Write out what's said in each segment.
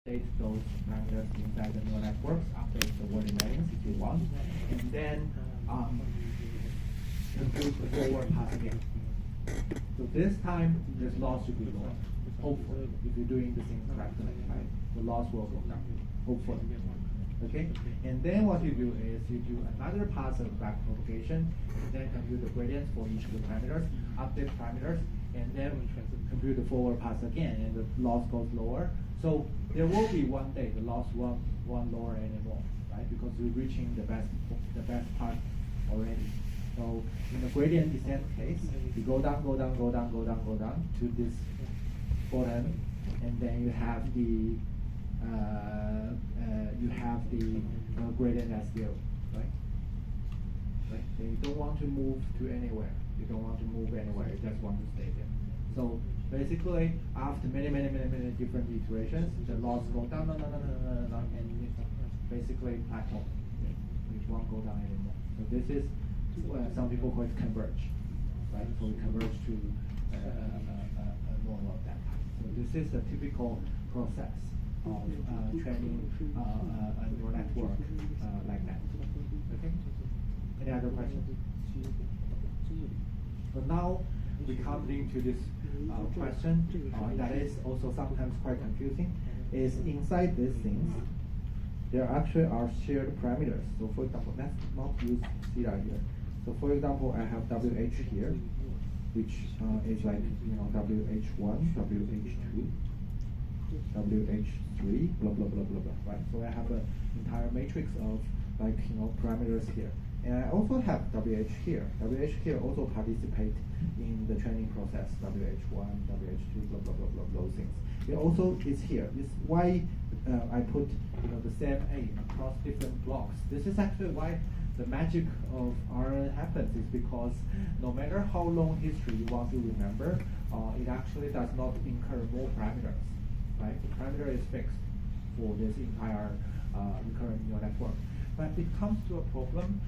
update those parameters inside the neural networks, update the word embeddings if you want, and then compute the forward pass again. So this time, this loss should be lower. Hopefully, if you're doing the things correctly, right? The loss will go down. Hopefully. Okay? And then what you do is you do another pass of back propagation, and then compute the gradients for each of the parameters, update parameters, and then compute the forward pass again, and the loss goes lower. So there will be one day the loss won't lower anymore, right? Because you're reaching the best part already. So in the gradient descent case, you go down to this bottom, and then you have the gradient as zero, right? Right? Then you don't want to move to anywhere. You don't want to move anywhere. You just want to stay there. So basically, after many different iterations, the loss go down, and it basically plateau. It won't go down anymore. So this is some people call it converge, right? So we converge to a normal of that type. So this is a typical process of training a neural network like that. Okay. Any other questions? So now we come into this question that is also sometimes quite confusing. Is inside these things, there actually are shared parameters. So for example, let's not use theta here. So for example, I have WH here, which is like WH1, WH2, WH3, blah blah blah blah blah, right? So I have an entire matrix of parameters here. And I also have WH here. WH here also participate in the training process, WH1, WH2, blah, blah, blah, blah, those things. It also is here. This is why I put the same A across different blocks. This is actually why the magic of RNN happens, is because no matter how long history you want to remember, it actually does not incur more parameters, right? The parameter is fixed for this entire recurrent neural network. But it comes to a problem,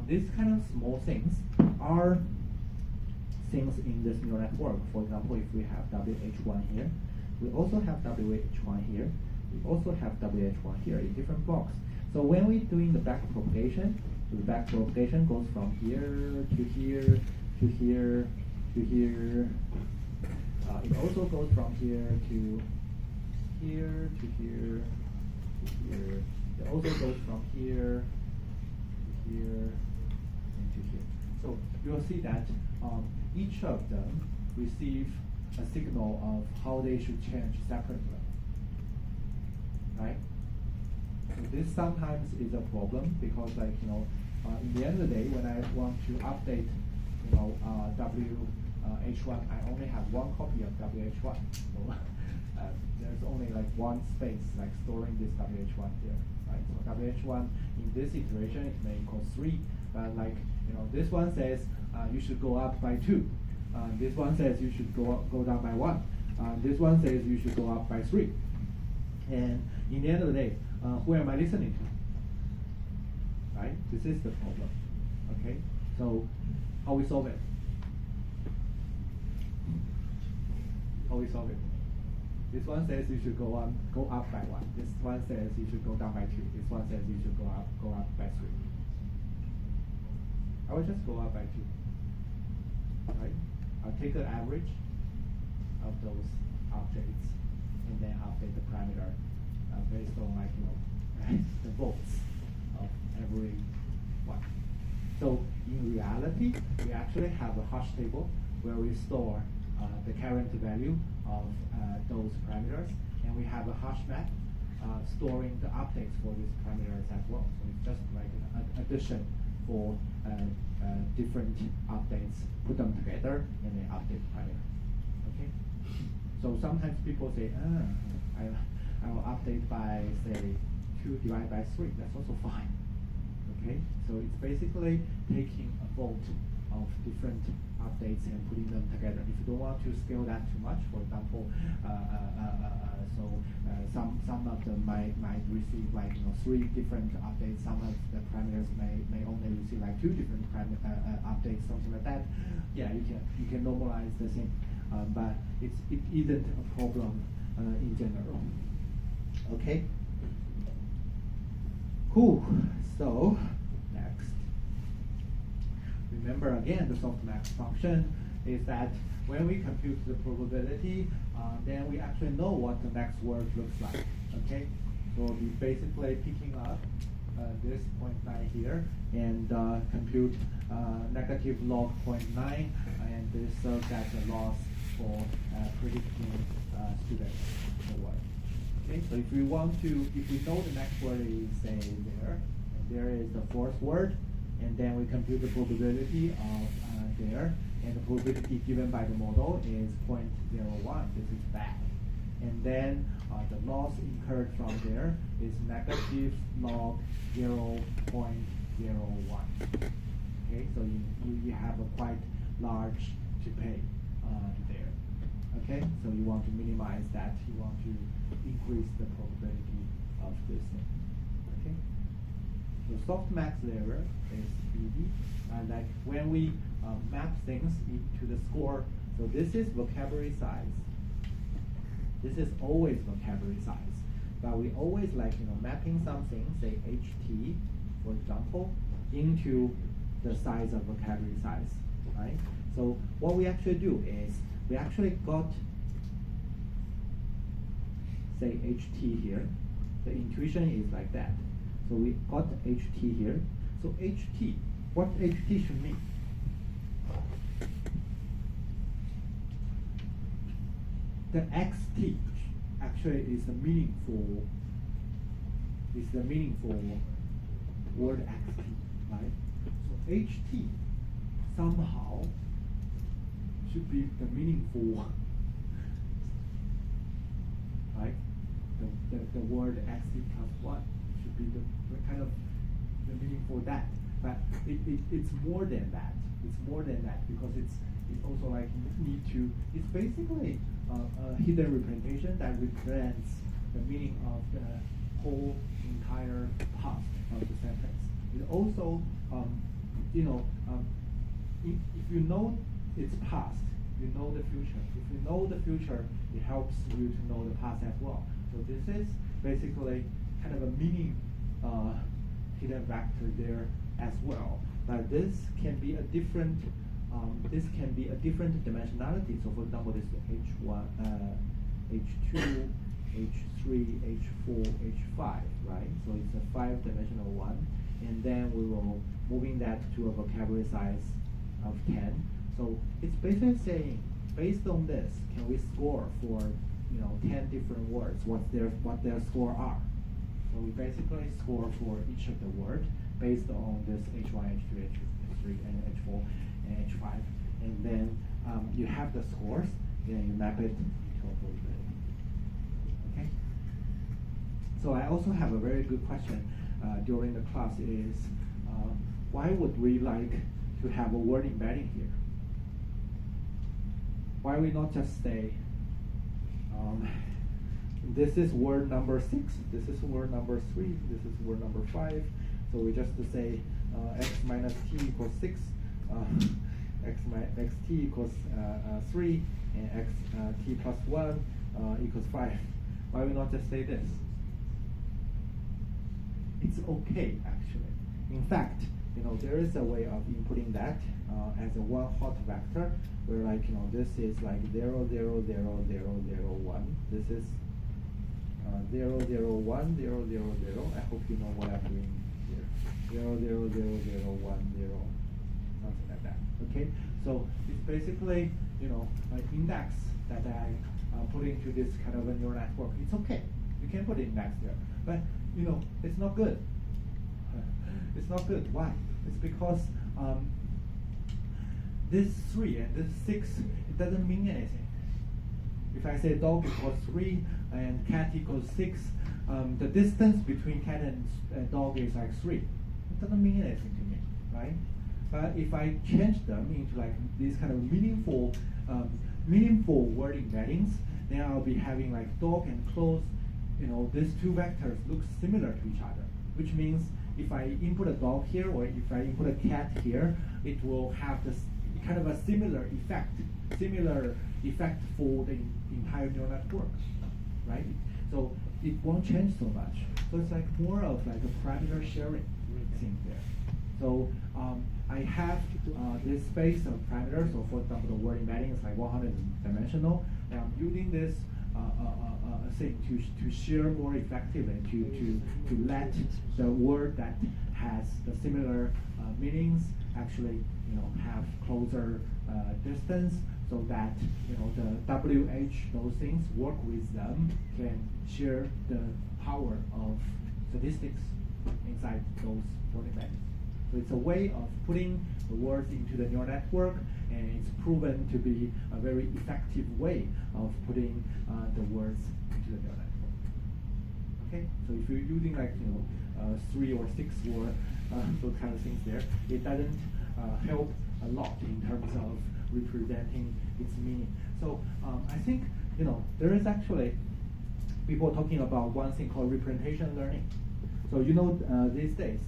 these kind of small things are things in this neural network. For example, if we have WH1 here, we also have WH1 here, we also have WH1 here in different blocks. So when we're doing the back propagation, the back propagation goes from here to here to here to here. It also goes from here to here to here to here. It also goes from here to here and to here. So you'll see that each of them receive a signal of how they should change separately, right? So this sometimes is a problem because, in the end of the day, when I want to update, WH1, I only have one copy of WH1. So there's only one space storing this WH1 here, right? So WH1 in this iteration it may equal 3, but this one says you should go up by 2. This one says you should go down by 1. This one says you should go up by 3. And in the end of the day, who am I listening to? Right? This is the problem. Okay? So how we solve it? How we solve it? This one says you should go up by 1. This one says you should go down by 2. This one says you should go up by 3. I will just go up by 2. Right? I'll take the average of those objects and then update the parameter based on the volts of every one. So in reality, we actually have a hash table where we store the current value of those parameters, and we have a hash map storing the updates for these parameters as well. So it's just like an addition for different updates, put them together, and then update the parameter. Okay. So sometimes people say, I will update by say 2 divided by 3. That's also fine. Okay. So it's basically taking a volt of different updates and putting them together. If you don't want to scale that too much, for example, some of them might receive 3 different updates. Some of the parameters may only receive 2 different updates, something like that. Yeah, you can normalize the thing, but it isn't a problem in general. Okay. Cool. So next, remember again the softmax function is that when we compute the probability, then we actually know what the next word looks like. Okay. So we'll be basically picking up this 0.9 here and compute negative log 0.9, and this serves as a loss for predicting students the word. Okay, so if we want to, if we know the next word is say there, and there is the fourth word, and then we compute the probability of there, and the probability given by the model is 0.01. This is bad. And then the loss incurred from there is negative log 0.01. Okay, so you have a quite large to pay there. Okay, so you want to minimize that. You want to increase the probability of this thing. Okay, so softmax error is easy. Like when we map things into the score, so this is vocabulary size. This is always vocabulary size, but we always like mapping something, say HT, for example, into the size of vocabulary size, right? So what we actually do is we actually got, say HT here. The intuition is like that. So we got HT here. So HT, what HT should mean? The XT actually is the meaningful word XT, right? So HT somehow should be the meaningful, right? The word XT plus 1 should be the kind of the meaningful that. But it's more than that. It's more than that because it's also like need to. It's basically a hidden representation that represents the meaning of the whole entire part of the sentence. It also, if you know its past, you know the future. If you know the future, it helps you to know the past as well. So this is basically kind of a meaning hidden vector there as well. But this can be a different. This can be a different dimensionality. So for example, this is H1, H2, H3, H4, H5, right? So it's a 5-dimensional one. And then we will moving that to a vocabulary size of 10. So it's basically saying, based on this, can we score for 10 different words, what their score are. So we basically score for each of the words based on this H1, H2, H3, and H4. And H5, and then you have the scores, then you map it to a probability. Okay. So I also have a very good question during the class is why would we like to have a word embedding here? Why we not just say this is word number 6, this is word number 3, this is word number 5. So we just say x minus t equals 6. Xt equals 3 and xt plus 1 equals 5. Why we not just say this? It's okay actually. In fact, there is a way of inputting that as a one hot vector where this is like 0, 0, 0, 0, 0, 1. This is 0, 0, 1, 0, 0, 0. I hope you know what I'm doing here. 0, 0, 0, 0, 1, 0. Something like that. Okay, so it's basically an index that I put into this kind of a neural network. It's okay, you can put index there, but it's not good. It's not good. Why? It's because this 3 and this 6 it doesn't mean anything. If I say dog equals 3 and cat equals 6, the distance between cat and dog is like 3. It doesn't mean anything to me, right? But if I change them into like these kind of meaningful word embeddings, then I'll be having like dog and clothes. These two vectors look similar to each other, which means if I input a dog here or if I input a cat here, it will have this kind of a similar effect for the entire neural network, right? So it won't change so much. So it's like more of like a parameter sharing thing there. So I have this space of parameters. So for example, the word embedding is like 100 dimensional, and I'm using this thing to share more effectively, to let the word that has the similar meanings actually have closer distance, so that the WH, those things, work with them, can share the power of statistics inside those word embeddings. So it's a way of putting the words into the neural network, and it's proven to be a very effective way of putting the words into the neural network. Okay, so if you're using like 3 or 6 word those kind of things there, it doesn't help a lot in terms of representing its meaning. So I think there is actually people talking about one thing called representation learning. So these days.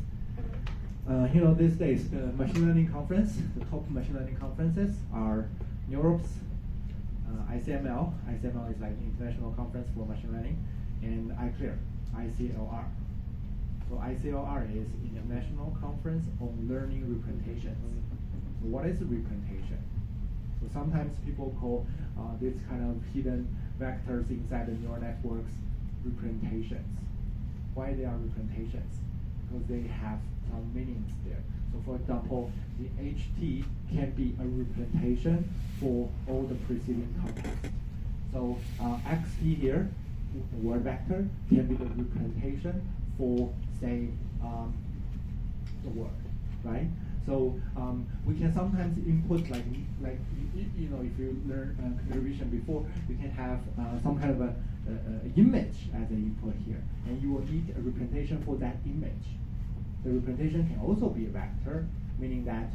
The machine learning conference, the top machine learning conferences are Europe's ICML. ICML is like the International Conference for Machine Learning, and ICLR, ICLR. So ICLR is International Conference on Learning Representations. So what is representation? So sometimes people call this kind of hidden vectors inside the neural networks representations. Why they are representations? Because they have some meanings there. So for example, the HT can be a representation for all the preceding context. So XT here, the word vector, can be the representation for, say, the word, right? So we can sometimes input like if you learn computer vision before, you can have some kind of a image as an input here, and you will need a representation for that image. The representation can also be a vector, meaning that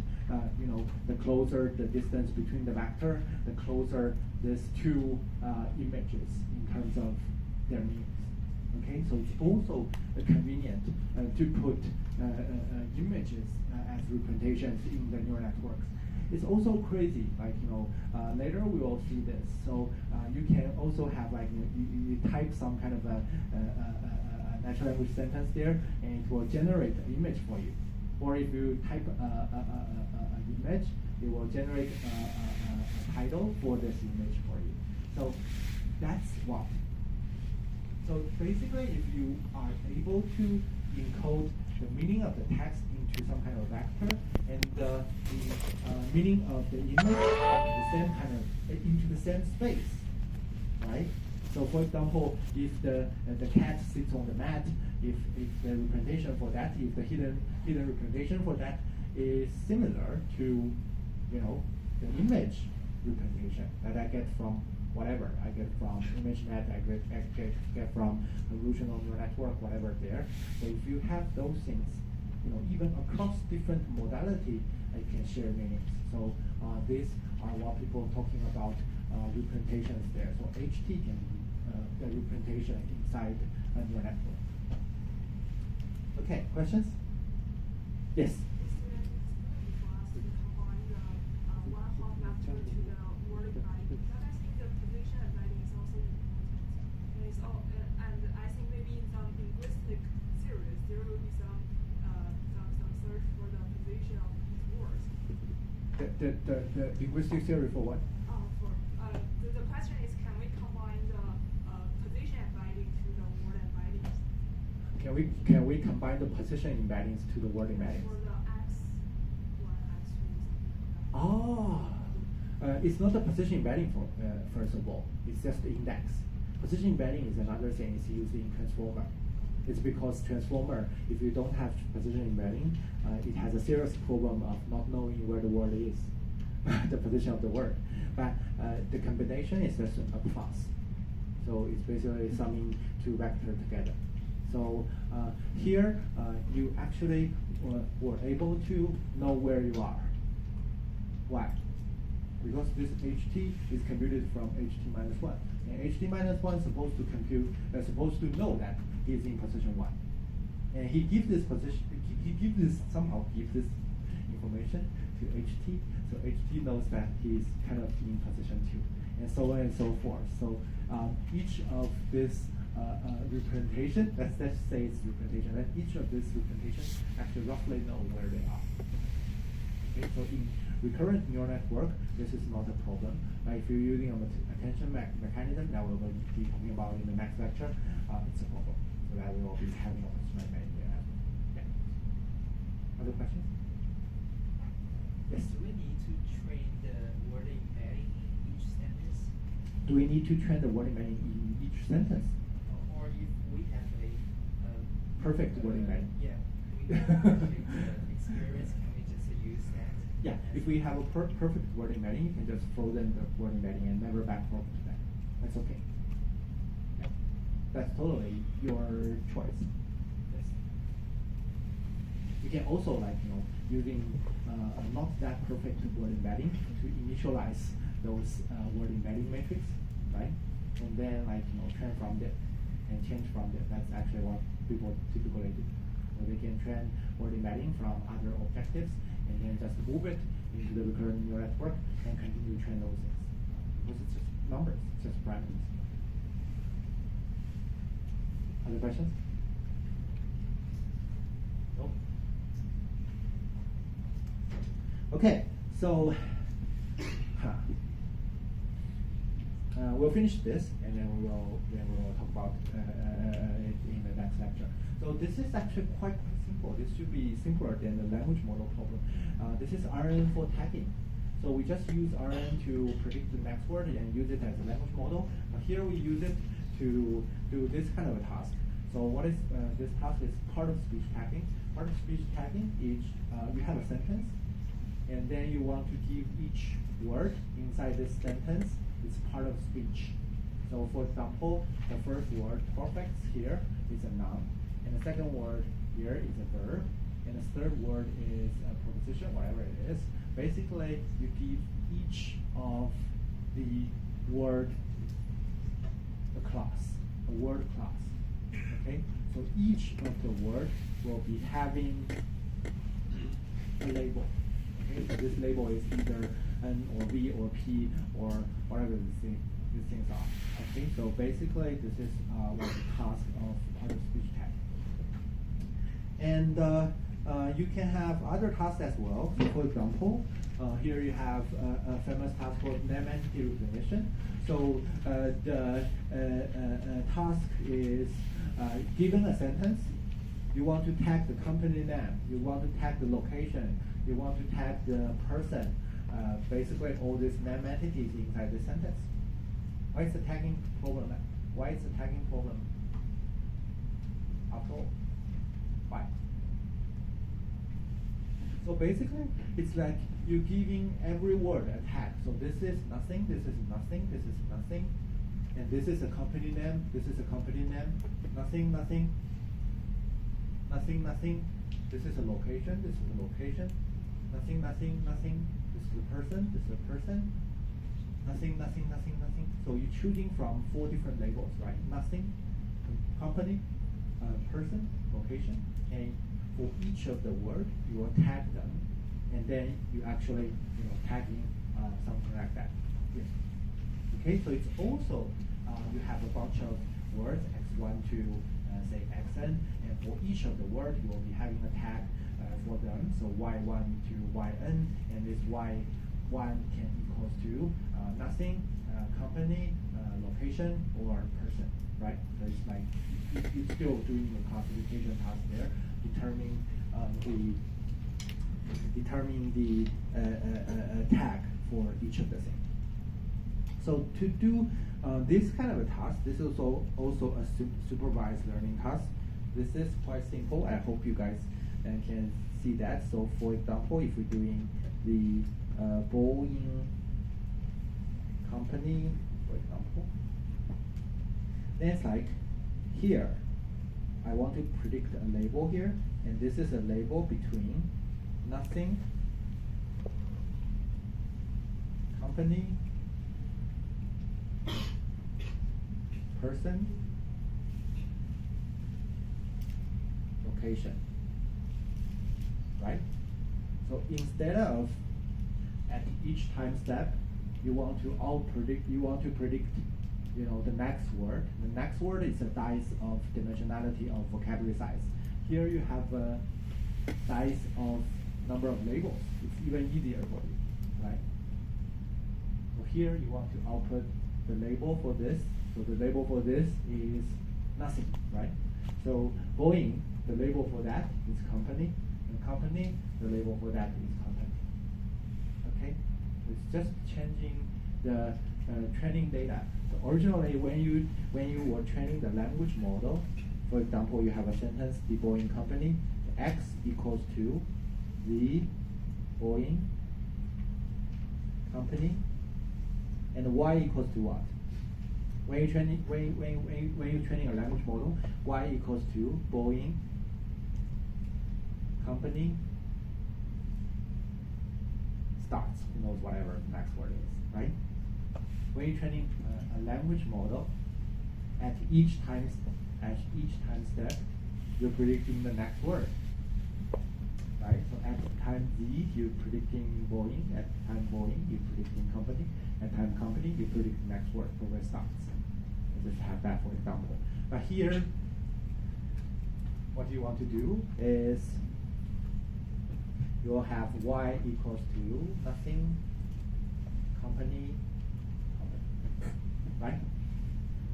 the closer the distance between the vector, the closer these two images in terms of their meanings. Okay, so it's also convenient to put images as representations in the neural networks. It's also crazy, like later we will see this. So you can also have like you type some kind of a natural language sentence there, and it will generate an image for you. Or if you type an image, it will generate a title for this image for you. So that's what. So basically, if you are able to encode the meaning of the text into some kind of vector, and the meaning of the image the same kind of into the same space, right? So for example, if the cat sits on the mat, if the representation for that, if the hidden representation for that is similar to the image representation that I get from whatever, I get from ImageNet, I get from convolutional neural network, whatever there. So if you have those things, even across different modality, I can share meanings. So these are what people are talking about representations there. So HT can be the representation inside a neural network. Okay, questions? Yes. The linguistic theory for what? The question is, can we combine the position embedding to the word embeddings? Can we combine the position embeddings to the word embeddings? For the X1, X2, Oh, it's not a position embedding first of all. It's just the index. Position embedding is another thing. It's used in transformer. It's because transformer, if you don't have position embedding, it has a serious problem of not knowing where the word is, the position of the word. But the combination is just a plus. So it's basically summing two vectors together. So here you actually were able to know where you are. Why? Because this HT is computed from HT minus 1. And HT minus 1 is supposed to compute, supposed to know that he's in position 1. And he gives this position, somehow gives this information to HT. So HT knows that he's kind of in position 2. And so on and so forth. So each of these representation. Let's say it's representation. And each of these representations actually roughly know where they are. Okay, so in recurrent neural network, this is not a problem. If you're using an attention mechanism that we will be talking about in the next lecture, it's a problem. So that we will be having a mechanism there as well. Yeah. Other questions? Yes. Do we need to train the word embedding in each sentence? Do we need to train the word embedding in each sentence? Or if we have a perfect word embedding? Yeah. We have the experience. Can we just use that? Yeah, if we have a perfect word embedding, you can just frozen the word embedding and never backpropagate to that. That's okay. Yeah. That's totally your choice. Yes. You can also using not that perfect word embedding to initialize those word embedding matrix, right? And then train from there and change from there. That's actually what people typically do. So they can train word embedding from other objectives and then just move it into the recurrent neural network and continue to train those things. Because it's just numbers, it's just parameters. Other questions? No? Okay, so we'll finish this and then we'll talk about it in the next lecture. So this is actually quite simple. This should be simpler than the language model problem. This is RNN for tagging. So we just use RNN to predict the next word and use it as a language model. Here we use it to do this kind of a task. So what is this task is part of speech tagging. Part of speech tagging is you have a sentence, and then you want to give each word inside this sentence is part of speech. So for example, the first word, perfect, here is a noun, and the second word here is a verb, and the third word is a preposition, whatever it is. Basically, you give each of the word a class, a word class. Okay, so each of the word will be having a label. Okay, so this label is either N or V or P or whatever these things are. Okay, so basically this is what the task of part of speech tag. And you can have other tasks as well. So for example, here you have a famous task called name entity recognition. So the task is given a sentence, you want to tag the company name, you want to tag the location, you want to tag the person, basically all these name entities inside the sentence. Why is the tagging problem? Why is the tagging problem? After all, why? So basically, it's like you're giving every word a tag. So this is nothing, this is nothing, this is nothing, and this is a company name, this is a company name, nothing, nothing, nothing, nothing, this is a location, this is a location, nothing, nothing, nothing, this is a person, this is a person, nothing, nothing, nothing, nothing. So you're choosing from 4 different labels, right? Nothing, company, person, location, and for each of the word, you will tag them, and then you actually, tagging something like that. Yeah. Okay, so it's also you have a bunch of words x1 to say xn, and for each of the word, you will be having a tag for them. So y1 to yn, and this y1 can equals to nothing, company, location, or person, right? So it's like you're still doing the classification task there, determining the tag for each of the things. So to do this kind of a task, this is also a supervised learning task. This is quite simple. I hope you guys can see that. So for example, if we're doing the Boeing company, for example, then it's like here, I want to predict a label here, and this is a label between nothing, company, person, location, right? So instead of at each time step, you want to predict the next word. The next word is a dice of dimensionality of vocabulary size. Here you have a dice of number of labels. It's even easier for you, right? So here you want to output the label for this. So the label for this is nothing, right? So Boeing, the label for that is company, and company, the label for that is company. Okay? It's just changing the training data. So originally, when you were training the language model, for example, you have a sentence, the Boeing company, X equals to the Boeing company, and Y equals to what? When you're training a language model, Y equals to Boeing company starts, whatever the next word is, right? When you're training a language model, at each time step, you're predicting the next word, right? So at time Z, you're predicting Boeing. At time Boeing, you're predicting company. At time company, you predict the next word for where it starts. Just have that for example. But here, what you want to do is you'll have Y equals to nothing, company, right?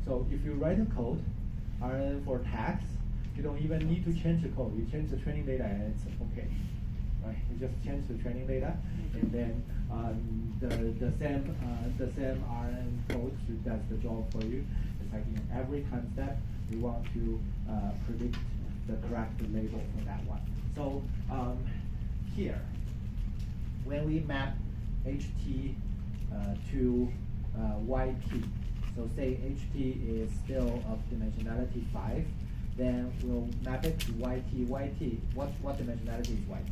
So if you write a code, for tags, you don't even need to change the code. You change the training data and it's okay, right? You just change the training data, and then the same RN code does the job for you. It's like in every time step, we want to predict the correct label for that one. So here, when we map HT to YT, so say HT is still of dimensionality 5, then we'll map it to YT. YT, what dimensionality is YT?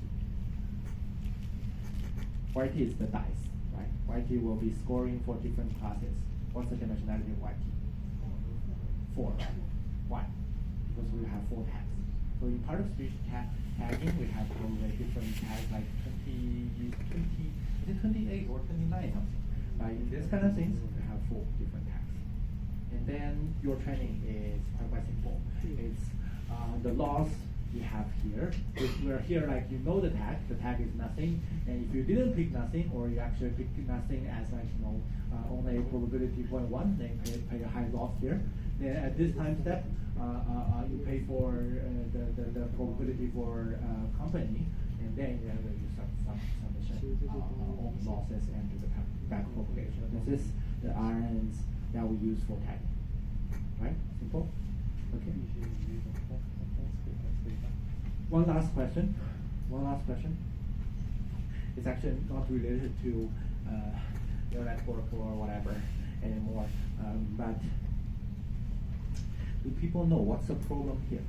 YT is the dice, right? YT will be scoring for different classes. What's the dimensionality of YT? 4, right? Why? Because we have 4 tags. So in part of speech tagging, we have probably different tags like 20, is it 28 or 29 something? In this kind of things, we have 4 different tags. And then your training is quite simple. It's the loss you have here. If we're here, like the tag is nothing. And if you didn't pick nothing, or you actually picked nothing as only probability 0.1, then pay a high loss here. Then at this time step, you pay for the probability for company, and then you do some summation of losses and do the back propagation. This is the RNs that we use for tagging. Right? Simple? Okay. One last question. It's actually not related to your network or whatever anymore, but do people know what's the problem here?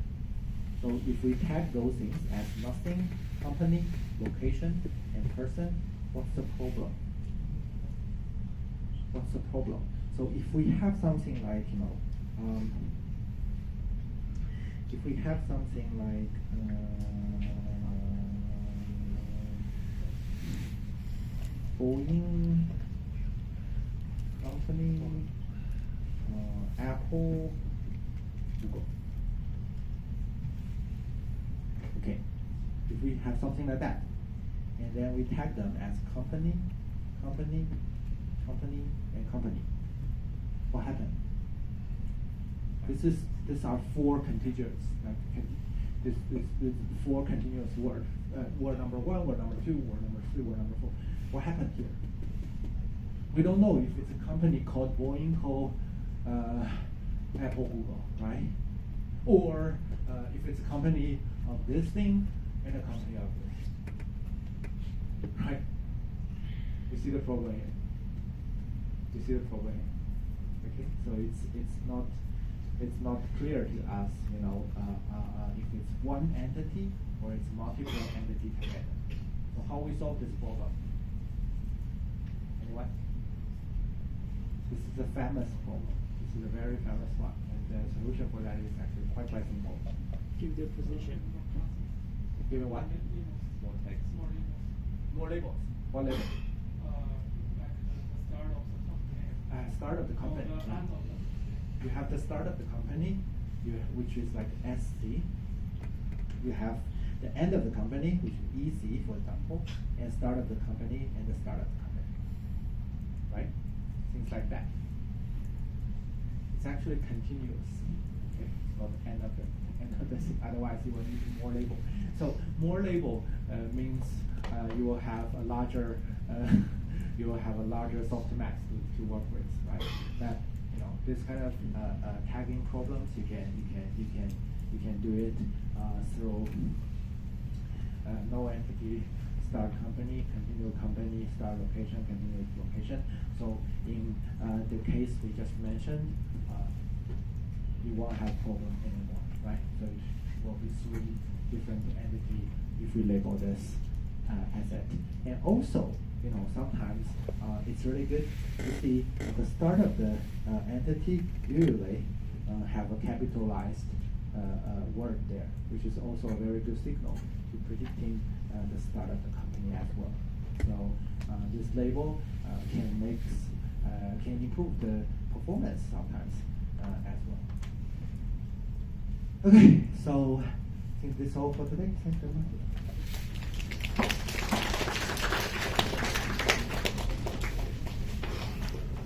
So if we tag those things as nothing, company, location, and person, what's the problem? What's the problem? So if we have something like, if we have something like Boeing, company, Apple, Google. Okay, if we have something like that, and then we tag them as company, company, company, and company, what happened? These are 4 contiguous, this 4 continuous words. Word number 1, word number 2, word number 3, word number 4. What happened here? We don't know if it's a company called Boeing, called Apple, Google, right? Or if it's a company of this thing and a company of this, right? You see the problem here. Okay, so it's not clear to us, if it's one entity or it's multiple entity together. So how we solve this problem? Anyone? This is a famous problem. This is a very famous one, and the solution for that is actually quite simple. Give the position. Give it what? More text. More labels. What label? Like the start of the company. Start of the company. Or the end of the you have the start of the company, which is like SC. You have the end of the company, which is EC, for example, and start of the company and the start of the company, right? Things like that. It's actually continuous. Okay, it's not the end of the otherwise you will need more label. So more label means you will have a larger softmax to work with, right? That this kind of tagging problems you can do it through no entity start company, continue company, start location, continue location. So in the case we just mentioned, you won't have problem anymore, right? So it will be 3 different entities if we label this asset. And also, sometimes it's really good to see the start of the entity usually have a capitalized word there, which is also a very good signal to predicting the start of the company as well. So this label can improve the performance sometimes as well. Okay, so I think that's all for today. Thanks very much.